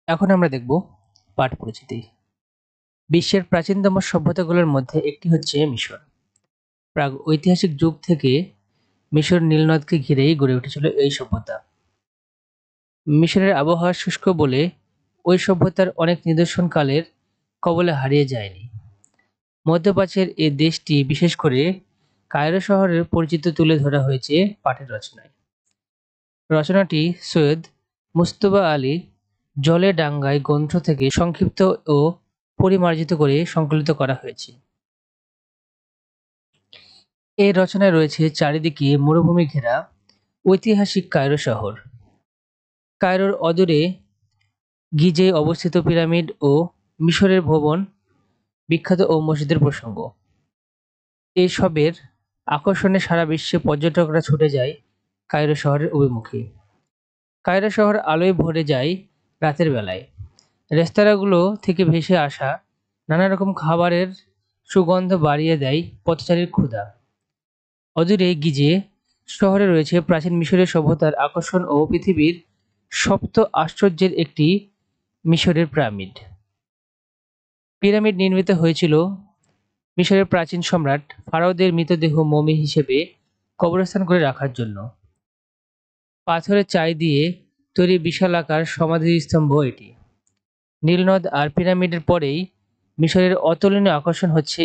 এখন আমরা দেখব পাঠ পরিচিতি। বিশ্বের প্রাচীনতম সভ্যতাগুলোর মধ্যে একটি হচ্ছে মিশর। প্রাগ ঐতিহাসিক যুগ থেকে মিশর নীলনদকে ঘিরেই গড়ে উঠেছিল এই সভ্যতা। মিশরের আবহাওয়া শুষ্ক বলে ওই সভ্যতার অনেক নিদর্শন কালের কবলে হারিয়ে যায়নি। মধ্যপ্রাচ্যের এই দেশটি বিশেষ করে কায়রো শহরের পরিচিত তুলে ধরা হয়েছে পাঠের রচনায়। রচনাটি সৈয়দ মুজতবা আলী জলে ডাঙ্গায় গ্রন্থ থেকে সংক্ষিপ্ত ও পরিমার্জিত করে সংকলিত করা হয়েছে। এই রচনায় রয়েছে চারিদিকে মরুভূমি ঘেরা ঐতিহাসিক কায়রো শহর, কায়রোর অদূরে গিজে অবস্থিত পিরামিড ও মিশরের ভবন, বিখ্যাত ও মসজিদের প্রসঙ্গ। এসবের আকর্ষণে সারা বিশ্বে পর্যটকরা ছুটে যায় কায়রো শহরের অভিমুখে। কায়রো শহর আলোয় ভরে যায় রাতের বেলায়। রেস্তোরাঁগুলো থেকে ভেসে আসা নানা রকম খাবারের সুগন্ধ বাড়িয়ে দেয় পথচারীর ক্ষুধা। অদূরে গিজে শহরে রয়েছে প্রাচীন মিশরের সভ্যতার আকর্ষণ ও পৃথিবীর সপ্ত আশ্চর্যের একটি মিশরের পিরামিড। পিরামিড নির্মিত হয়েছিল মিশরের প্রাচীন সম্রাট ফারাওদের মৃতদেহ মমি হিসেবে কবরস্থান করে রাখার জন্য। পাথরের চাই দিয়ে তৈরি বিশালাকার সমাধিস্তম্ভ এটি। নীলনদ আর পিরামিডের পরেই মিশরের অতুলনীয় আকর্ষণ হচ্ছে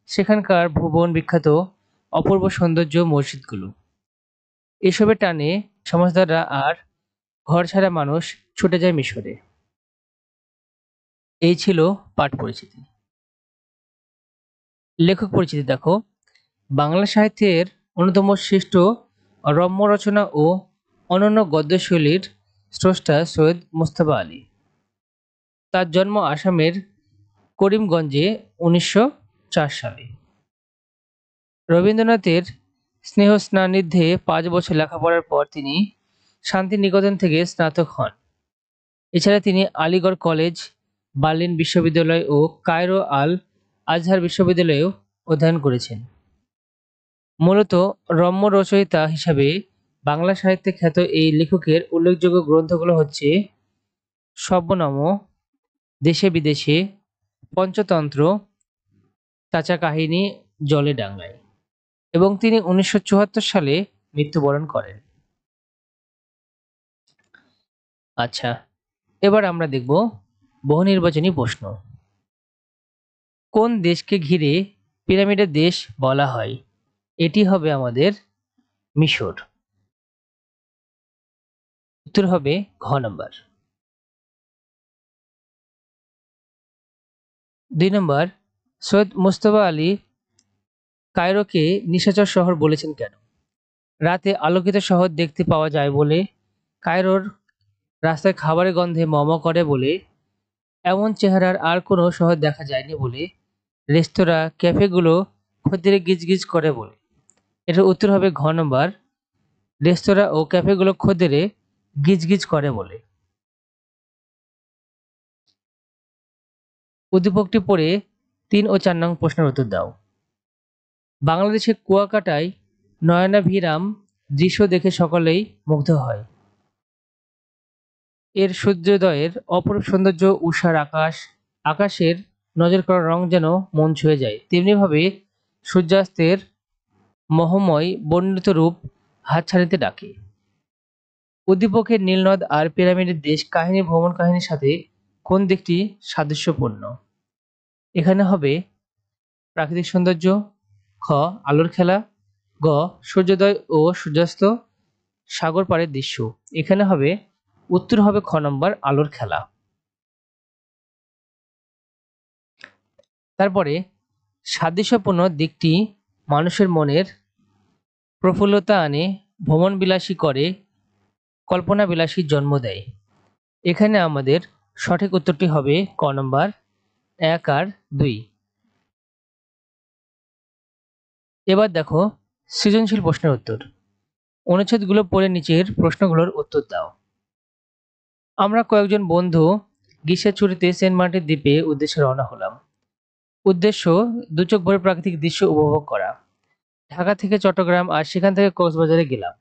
সেখানকার ভুবন বিখ্যাত অপূর্ব সৌন্দর্য মসজিদগুলো। এসবের টানে সমাজদাররা আর ঘরছাড়া মানুষ ছুটে যায় মিশরে। এই ছিল পাঠ পরিচিতি। লেখক পরিচিতি দেখো। বাংলা সাহিত্যের অন্যতম শ্রেষ্ঠ রম্য রচনা ও অনন্য গদ্যশৈলীর স্রষ্টা সৈয়দ মুজতবা আলী। তার জন্ম আসামের করিমগঞ্জে 1904 সালে। রবীন্দ্রনাথের স্নেহ সান্নিধ্যে 5 বছর লেখাপড়ার পর তিনি শান্তিনিকেতন থেকে স্নাতক হন। এছাড়া তিনি আলিগড় কলেজ, বার্লিন বিশ্ববিদ্যালয় ও কায়রো আল আজহার বিশ্ববিদ্যালয়েও অধ্যয়ন করেছেন। মূলত রম্য রচয়িতা হিসাবে বাংলা সাহিত্যে খ্যাত এই লেখকের উল্লেখযোগ্য গ্রন্থগুলো হচ্ছে সব্যনম, দেশে বিদেশে, পঞ্চতন্ত্র, চাচা কাহিনী, জলে ডাঙ্গায়, এবং তিনি 1974 সালে মৃত্যুবরণ করেন। আচ্ছা, এবার আমরা দেখব বহু নির্বাচনী প্রশ্ন। কোন দেশকে ঘিরে পিরামিডের দেশ বলা হয়? এটি হবে আমাদের মিশর। উত্তর হবে ঘ নম্বর। 2 নম্বর, সৈয়দ মুজতবা আলী কায়রোকে নিশাচর শহর বলেছেন কেন? রাতে আলোকিত শহর দেখতে পাওয়া যায় বলে, কায়রোর রাস্তায় খাবারের গন্ধে মম করে বলে, এমন চেহারার আর কোনো শহর দেখা যায়নি বলে, রেস্তোরাঁ ক্যাফেগুলো খদ্দেরে গিজগিজ করে বলে। এটার উত্তর হবে ঘ নম্বর, রেস্তোরাঁ ও ক্যাফেগুলো খদ্দেরে গিজগিজ করে বলে। উদ্দীপকটি পড়ে 3 ও 4 নং প্রশ্নের উত্তর দাও। বাংলাদেশের কুয়াকাটায় নয়নাভিরাম দৃশ্য দেখে সকলেই মুগ্ধ হয়। এর সূর্যোদয়ের অপরূপ সৌন্দর্য, উষার আকাশের নজর করা রং যেন মন ছুঁয়ে যায়। তেমনিভাবে সূর্যাস্তের মহময় বর্ণিত রূপ হাতছানিতে ডাকে। উদ্দীপকের নীলনদ আর পিরামিডের দেশ কাহিনী ভ্রমণ কাহিনীর সাথে কোন দিকটি সাদৃশ্যপূর্ণ? এখানে হবে প্রাকৃতিক সৌন্দর্য, খ আলোর খেলা, গ সূর্যোদয় ও সূর্যাস্ত, সাগর পাড়ের দৃশ্য। এখানে হবে উত্তর হবে খ নম্বর, আলোর খেলা। তারপরে সাদৃশ্যপূর্ণ দিকটি মানুষের মনের প্রফুল্লতা আনে, ভ্রমণ বিলাসী করে, কল্পনা বিলাসীর জন্ম দেয়। এখানে আমাদের সঠিক উত্তরটি হবে ক নম্বর, 1 আর 2। এবার দেখো সৃজনশীল প্রশ্নের উত্তর। অনুচ্ছেদগুলো পড়ে নিচের প্রশ্নগুলোর উত্তর দাও। আমরা কয়েকজন বন্ধু গ্রীষ্মের ছুটিতে সেন্ট মার্টিন দ্বীপে উদ্দেশ্যে রওনা হলাম। উদ্দেশ্য 2 চোখ ভরে প্রাকৃতিক দৃশ্য উপভোগ করা। ঢাকা থেকে চট্টগ্রাম আর সেখান থেকে কক্সবাজারে গেলাম।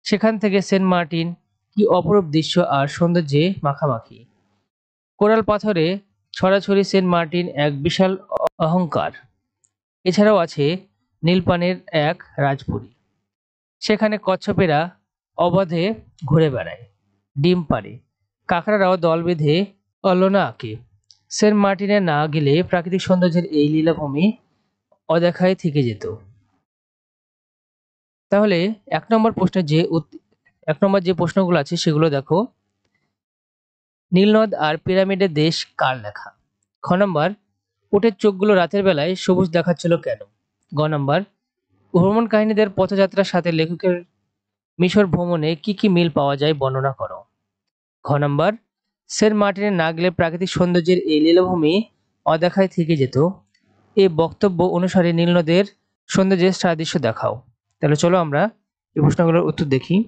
সেখান থেকে সেন্ট মার্টিন, কি অপরূপ দৃশ্য আর সৌন্দর্যে মাখামাখি। কোরাল পাথরে ছড়াছড়ি সেন্ট মার্টিন এক বিশাল অহংকার। এছাড়াও আছে নীলপানের এক রাজপুরী, সেখানে কচ্ছপেরা অবাধে ঘুরে বেড়ায়, ডিম পাড়ে, কাঁকড়ারাও দল বেঁধে অলনা আঁকে। সেন্ট মার্টিনে না গেলে প্রাকৃতিক সৌন্দর্যের এই লীলাভূমি অদেখায় থেকে যেত। তাহলে এক নম্বর যে প্রশ্নগুলো আছে সেগুলো দেখো। নীলনদ আর পিরামিডের দেশ কার লেখা? খ নম্বর, উটের চোখগুলো রাতের বেলায় সবুজ দেখাচ্ছিল কেন? গ নম্বর, ভ্রমণ কাহিনীদের পথযাত্রার সাথে লেখকের মিশর ভ্রমণে কি কি মিল পাওয়া যায় বর্ণনা করো। ঘ নম্বর, সেন্ট মার্টিনে না গেলে প্রাকৃতিক সৌন্দর্যের এই লীলাভূমি অদেখায় থেকে যেত। এই বক্তব্য অনুসারে নীলনদের সৌন্দর্যের সাদৃশ্য দেখাও। তাহলে চলো আমরা এই প্রশ্নগুলোর উত্তর দেখি।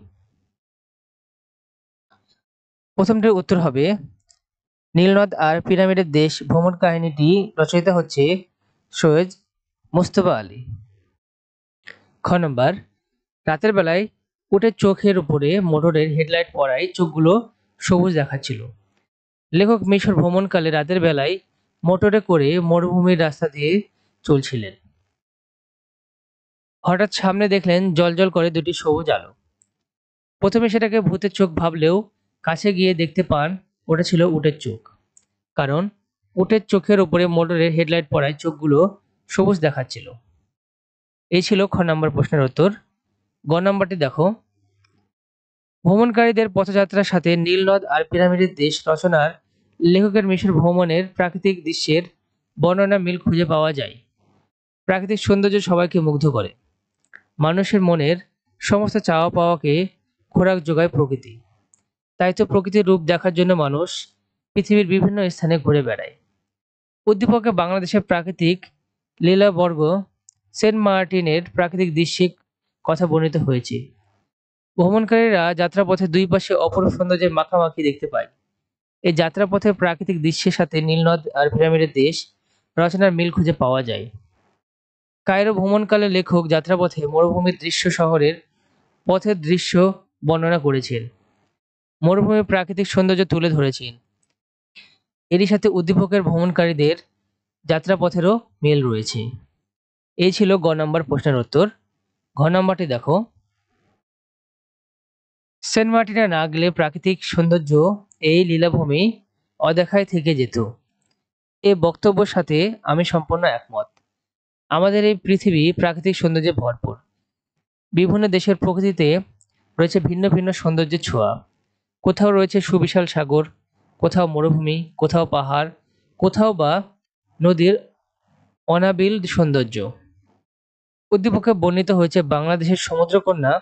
প্রথমটির উত্তর হবে নীলনদ আর পিরামিডের দেশ ভ্রমণ কাহিনীটি রচয়িতা হচ্ছে সৈয়দ মুস্তফা আলী। খ নম্বর, রাতের বেলায় উটের চোখের উপরে মোটরের হেডলাইট পড়ায় চোখগুলো সবুজ দেখাচ্ছিল। লেখক মিশর ভ্রমণকালে রাতের বেলায় মোটরে করে মরুভূমির রাস্তা দিয়ে চলছিলেন। হঠাৎ সামনে দেখলেন জ্বলজ্বল করে দুটি সবুজ আলো। প্রথমে সেটাকে ভূতের চোখ ভাবলেও কাছে গিয়ে দেখতে পান ওটা ছিল উটের চোখ। কারণ উটের চোখের উপরে মোটরের হেডলাইট পড়ায় চোখগুলো সবুজ দেখাচ্ছিল। এই ছিল খ নম্বর প্রশ্নের উত্তর। গ নম্বরটি দেখো, ভ্রমণকারীদের পথযাত্রার সাথে নীলনদ আর পিরামিডের দেশ রচনার লেখকের মিশর ভ্রমণের প্রাকৃতিক দৃশ্যের বর্ণনা মিল খুঁজে পাওয়া যায়। প্রাকৃতিক সৌন্দর্য সবাইকে মুগ্ধ করে। মানুষের মনের সমস্ত চাওয়া পাওয়াকে খোরাক যোগায় প্রকৃতি। তাই তো প্রকৃতির রূপ দেখার জন্য মানুষ পৃথিবীর বিভিন্ন স্থানে ঘুরে বেড়ায়। উদ্দীপকে বাংলাদেশের প্রাকৃতিক লীলাবর্গ সেন্ট মার্টিনের প্রাকৃতিক দৃশ্যের কথা বর্ণিত হয়েছে। ভ্রমণকারীরা যাত্রাপথে দুই পাশে অপরূপ সৌন্দর্যের মাখামাখি দেখতে পায়। এই যাত্রাপথের প্রাকৃতিক দৃশ্যের সাথে নীলনদ আর পিরামিডের দেশ রচনার মিল খুঁজে পাওয়া যায়। কায়রো ভ্রমণকালে লেখক যাত্রাপথে মরুভূমির দৃশ্য শহরের পথের দৃশ্য বর্ণনা করেছেন। মরুভূমির প্রাকৃতিক সৌন্দর্য তুলে ধরেছেন। এরই সাথে উদ্দীপকের ভ্রমণকারীদের যাত্রাপথেরও মিল রয়েছে। এই ছিল গ নম্বর প্রশ্নের উত্তর। ঘ নম্বরটি দেখো, সেন্ট মার্টিনে না গেলে প্রাকৃতিক সৌন্দর্য এই লীলাভূমি অদেখায় থেকে যেত। এই বক্তব্যের সাথে আমি সম্পূর্ণ একমত। আমাদের এই পৃথিবী প্রাকৃতিক সৌন্দর্যে ভরপুর। বিভিন্ন দেশের প্রকৃতিতে রয়েছে ভিন্ন ভিন্ন সৌন্দর্যের ছোঁয়া। কোথাও রয়েছে সুবিশাল সাগর, কোথাও মরুভূমি, কোথাও পাহাড়, কোথাও বা নদীর অনাবিল সৌন্দর্য। উদ্দীপকে বর্ণিত হয়েছে বাংলাদেশের সমুদ্রকন্যা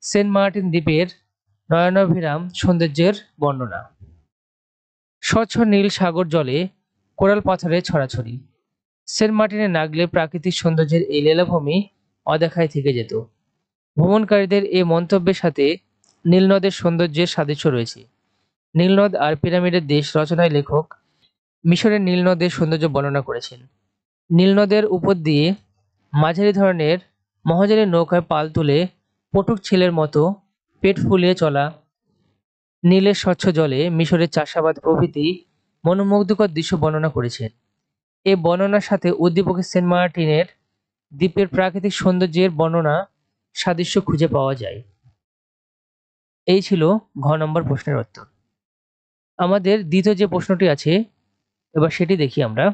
সেন্ট মার্টিন দ্বীপের নয়নাভিরাম সৌন্দর্যের বর্ণনা। স্বচ্ছ নীল সাগর জলে কোরাল পাথরে ছড়াছড়ি। সেন্ট মার্টিনে না গেলে প্রাকৃতিক সৌন্দর্যের এই লীলাভূমি অদেখায় থেকে যেত। ভ্রমণকারীদের এই মন্তব্যের সাথে নীলনদের সৌন্দর্যের সাদৃশ্য রয়েছে। নীলনদ আর পিরামিডের দেশ রচনায় লেখক মিশরের নীলনদের সৌন্দর্য বর্ণনা করেছেন। নীলনদের উপর দিয়ে মাঝারি ধরনের মহাজারি নৌকায় পাল তুলে পটুক ছেলের মতো পেট ফুলিয়ে চলা, নীলের স্বচ্ছ জলে মিশরের চাষাবাদ প্রভৃতি মনোমুগ্ধকর দৃশ্য বর্ণনা করেছেন। এই বর্ণনার সাথে উদ্দীপকে সেন্ট মার্টিনের দ্বীপের প্রাকৃতিক সৌন্দর্যের বর্ণনা সাদৃশ্য খুঁজে পাওয়া যায়। এই ছিল ঘ নম্বর প্রশ্নের উত্তর। আমাদের দ্বিতীয় যে প্রশ্নটি আছে এবার সেটি দেখি আমরা।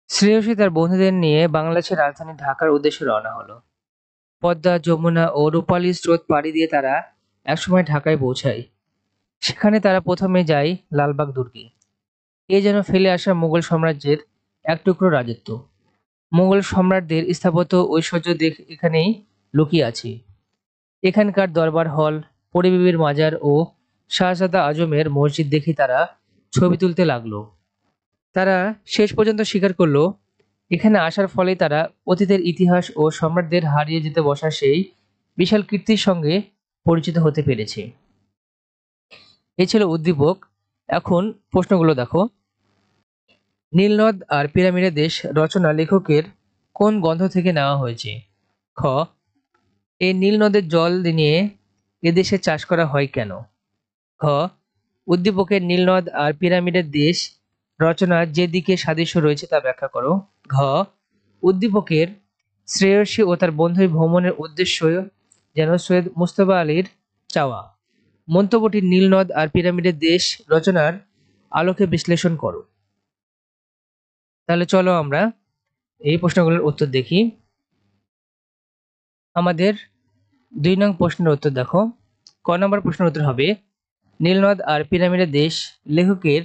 শ্রেয়সী তার বন্ধুদের নিয়ে বাংলাদেশের রাজধানী ঢাকার উদ্দেশ্যে রওনা হলো। পদ্মা, যমুনা ও রূপালী স্রোত পাড়ি দিয়ে তারা একসময় ঢাকায় পৌঁছায়। সেখানে তারা প্রথমে যায় লালবাগ দুর্গে। এ যেন ফেলে আসা মুঘল সাম্রাজ্যের এক টুকরো রাজত্ব। মুঘল সম্রাটদের স্থাপত্য ঐশ্বর্য এখানেই লুকিয়ে আছে। এখানকার দরবার হল, পরিবিবির মাজার ও শাহজাদা আজমের মসজিদ দেখে তারা ছবি তুলতে লাগলো। তারা শেষ পর্যন্ত স্বীকার করলো এখানে আসার ফলে তারা অতীতের ইতিহাস ও সম্রাটদের হারিয়ে যেতে বসা সেই বিশাল কীর্তির সঙ্গে পরিচিত হতে পেরেছে। এই ছিল উদ্দীপক। এখন প্রশ্নগুলো দেখো। নীলনদ আর পিরামিডের দেশ রচনা লেখকের কোন গ্রন্থ থেকে নেওয়া হয়েছে? খ, এই নীল নদের জল নিয়ে এদেশে চাষ করা হয় কেন? ঘ, উদ্দীপকের নীলনদ আর পিরামিডের দেশ রচনার যে দিকে সাদৃশ্য রয়েছে তা ব্যাখ্যা করো। ঘ, উদ্দীপকের শ্রেয়সী ও তার বন্ধুর ভ্রমণের উদ্দেশ্য যেন সৈয়দ মুজতবা আলীর চাওয়া। মন্তব্যটি নীলনদ আর পিরামিডের দেশ রচনার আলোকে বিশ্লেষণ করো। তাহলে চলো আমরা এই প্রশ্নগুলোর উত্তর দেখি। আমাদের 2 নং প্রশ্নের উত্তর দেখো। ক নম্বর প্রশ্নের উত্তর হবে নীলনদ আর পিরামিডের দেশ লেখকের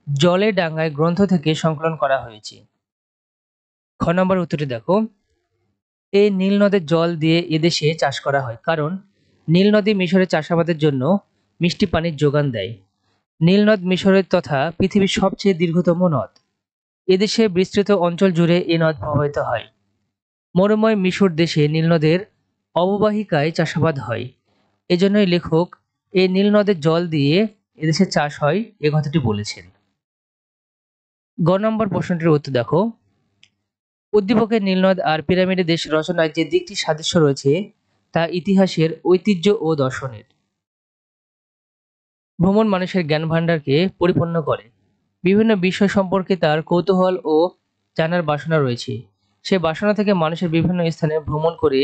জলে ডাঙ্গায় গ্রন্থ থেকে সংকলন করা হয়েছে। খ নম্বর উত্তরটি দেখো, এই নীল নদের জল দিয়ে এদেশে চাষ করা হয়, কারণ নীল নদী মিশরে চাষাবাদের জন্য মিষ্টি পানির যোগান দেয়। নীল নদ মিশরের তথা পৃথিবীর সবচেয়ে দীর্ঘতম নদ। এদেশে বিস্তৃত অঞ্চল জুড়ে এ নদ প্রবাহিত হয়। মরুময় মিশর দেশে নীল নদের অববাহিকায় চাষাবাদ হয়। এজন্যই লেখক এই নীল নদের জল দিয়ে এদেশে চাষ হয় এ কথাটি বলেছেন। গ নম্বর প্রশ্নটির উত্তর দেখো, উদ্দীপকের নীলনদ আর পিরামিডের দেশ রচনায় যে দিকটি সাদৃশ্য রয়েছে তা ইতিহাসের, ঐতিহ্য ও দর্শনের। ভ্রমণ মানুষের জ্ঞান ভাণ্ডারকে পরিপূর্ণ করে। বিভিন্ন বিষয় সম্পর্কে তার কৌতূহল ও জানার বাসনা রয়েছে। সে বাসনা থেকে মানুষের বিভিন্ন স্থানে ভ্রমণ করে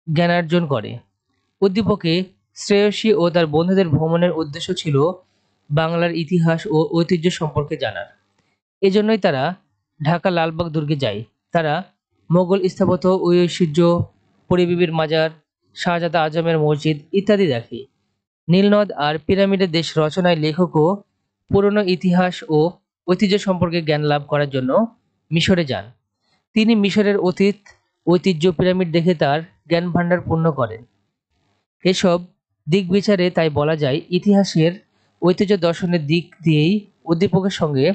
জ্ঞানার্জন করে। উদ্দীপকে শ্রেয়সী ও তার বন্ধুদের ভ্রমণের উদ্দেশ্য ছিল বাংলার ইতিহাস ও ঐতিহ্য সম্পর্কে জানার। এজন্যই তারা ঢাকা লালবাগ দুর্গে যায়। তারা মোগল স্থাপত্য ও ঐতিহ্য, পরিবিবির মাজার, শাহজাদা আজমের মসজিদ ইত্যাদি দেখে। নীলনদ আর পিরামিডের দেশ রচনায় লেখকও পুরনো ইতিহাস ও ঐতিহ্য সম্পর্কে জ্ঞান লাভ করার জন্য মিশরে যান। তিনি মিশরের অতীত, ঐতিহ্য, পিরামিড দেখে তার জ্ঞান ভাণ্ডার পূর্ণ করেন। এসব দিক বিচারে তাই বলা যায় ইতিহাসের, ঐতিহ্য, দর্শনের দিক দিয়েই উদ্দীপকের সঙ্গে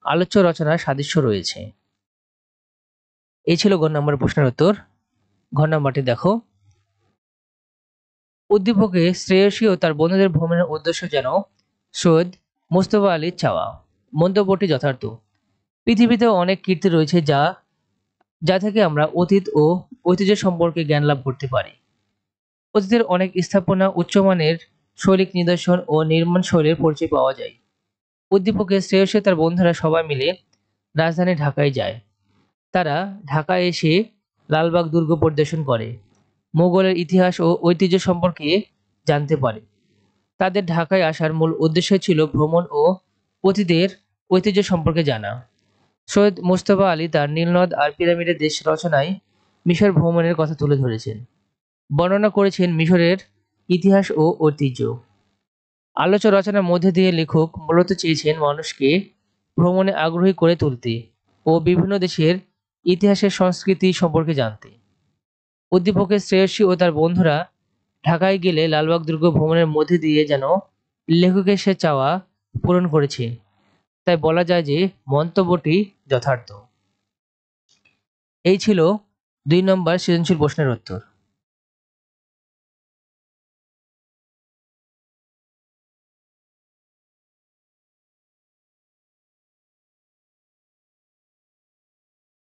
আলোচ্য রচনার সাদৃশ্য রয়েছে। এই ছিল গ নম্বর প্রশ্নের উত্তর। ঘ নম্বরটি দেখো, উদ্দীপকে শ্রেয়সী ও তার বন্ধুদের ভ্রমণের উদ্দেশ্য যেন সৈয়দ মুজতবা আলীর চাওয়া। মন্তব্যটি যথার্থ। পৃথিবীতে অনেক কীর্তি রয়েছে যা থেকে আমরা অতীত ও ঐতিহ্য সম্পর্কে জ্ঞান লাভ করতে পারি। অতীতের অনেক স্থাপনা, উচ্চমানের শৈলিক নিদর্শন ও নির্মাণ শৈলীর পরিচয় পাওয়া যায়। উদ্দীপকে শ্রেয়সী তার বন্ধুরা সবাই মিলে রাজধানী ঢাকায় যায়। তারা ঢাকায় এসে লালবাগ দুর্গ পরিদর্শন করে, মোগলের ইতিহাস ও ঐতিহ্য সম্পর্কে জানতে পারে। তাদের ঢাকায় আসার মূল উদ্দেশ্য ছিল ভ্রমণ ও অতীতের ঐতিহ্য সম্পর্কে জানা। সৈয়দ মুজতবা আলী তার নীলনদ আর পিরামিডের দেশ রচনায় মিশর ভ্রমণের কথা তুলে ধরেছেন, বর্ণনা করেছেন মিশরের ইতিহাস ও ঐতিহ্য। আলোচ্য রচনার মধ্যে দিয়ে লেখক মূলত চেয়েছেন মানুষকে ভ্রমণে আগ্রহী করে তুলতে ও বিভিন্ন দেশের ইতিহাসের, সংস্কৃতি সম্পর্কে জানতে। উদ্দীপকের শ্রেয়সী ও তার বন্ধুরা ঢাকায় গেলে লালবাগ দুর্গ ভ্রমণের মধ্যে দিয়ে যেন লেখকের সে চাওয়া পূরণ করেছে। তাই বলা যায় যে মন্তব্যটি যথার্থ। এই ছিল 2 নম্বর সৃজনশীল প্রশ্নের উত্তর।